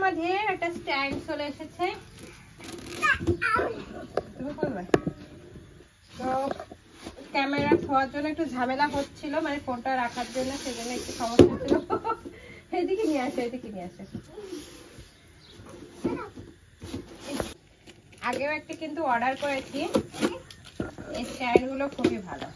আমাদের একটা স্ট্যান্ড চলে এসেছে। তো ক্যামেরা ধোয়ার জন্য একটু ঝামেলা হচ্ছিল, মানে ফোনটা রাখার জন্য, সেজন্য একটু সমস্যা ছিল। এদিকে নিয়ে আসে, এদিকে নিয়ে আসে। আগেও একটা কিন্তু অর্ডার করেছি, এই স্ট্যান্ড গুলো খুবই ভালো।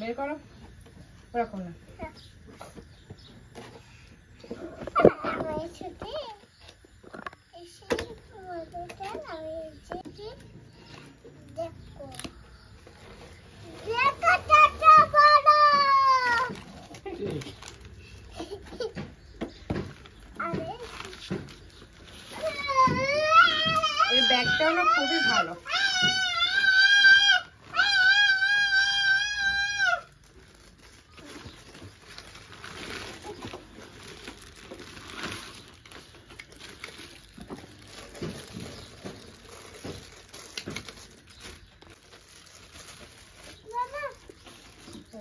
বের করো, ওরকম না। এই ব্যাগটাও না খুবই ভালো।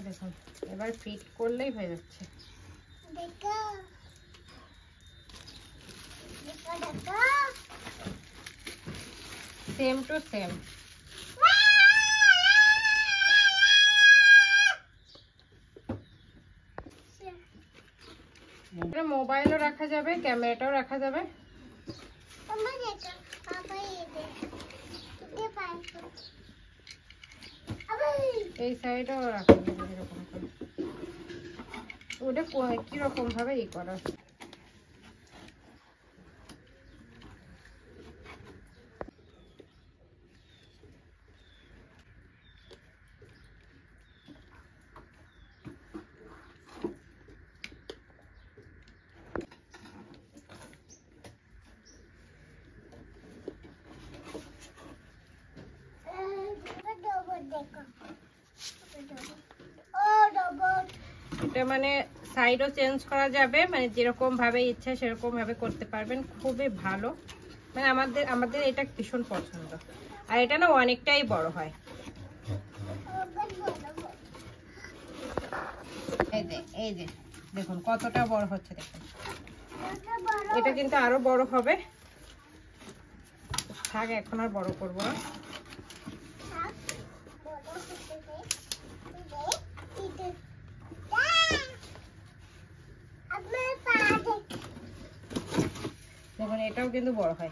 দেখুন এবার ফিট করলেই হয়ে যাচ্ছে। Same to same. মোবাইলও রাখা যাবে, ক্যামেরাটাও রাখা যাবে। এই সাইডেও রাখা যাবে এরকম করে। ওটা কিরকম ভাবে ই করা। এটা মানে সাইডও চেঞ্জ করা যাবে, মানে যেরকম ভাবে ইচ্ছা সেরকম ভাবে করতে পারবেন। খুবই ভালো, মানে আমাদের এটা ভীষণ পছন্দ। আর এটা না অনেকটাই বড় হয়। এই যে দেখুন কতটা বড় হচ্ছে, দেখুন। এটা কিন্তু আরো বড় হবে। থাক, এখন আর বড় করবো না। দেখুন এটাও কিন্তু বড় হয়।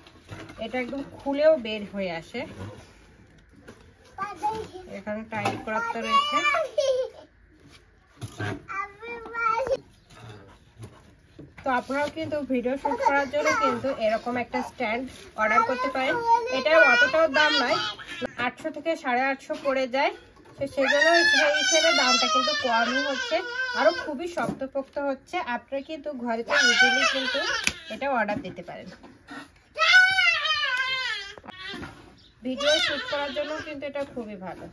এটা একদম খুলেও বের হয়ে আসে। এখানে টাইট করাতে রয়েছে। তো আপনারাও কিন্তু ভিডিও শুট করার জন্য কিন্তু এরকম একটা স্ট্যান্ড অর্ডার করতে পারেন। এটার অতটাও দাম নয়, 800 থেকে 850 পড়ে যায়। সেজন্য সেই হিসেবে দামটা কিন্তু কমই হচ্ছে, আরো খুবই শক্তপোক্ত হচ্ছে। আপনারা কিন্তু ঘরেতে ইজিলি কিন্তু এটা অর্ডার দিতে পারেন। ভিডিও শুট করার জন্য কিন্তু এটা খুবই ভালো।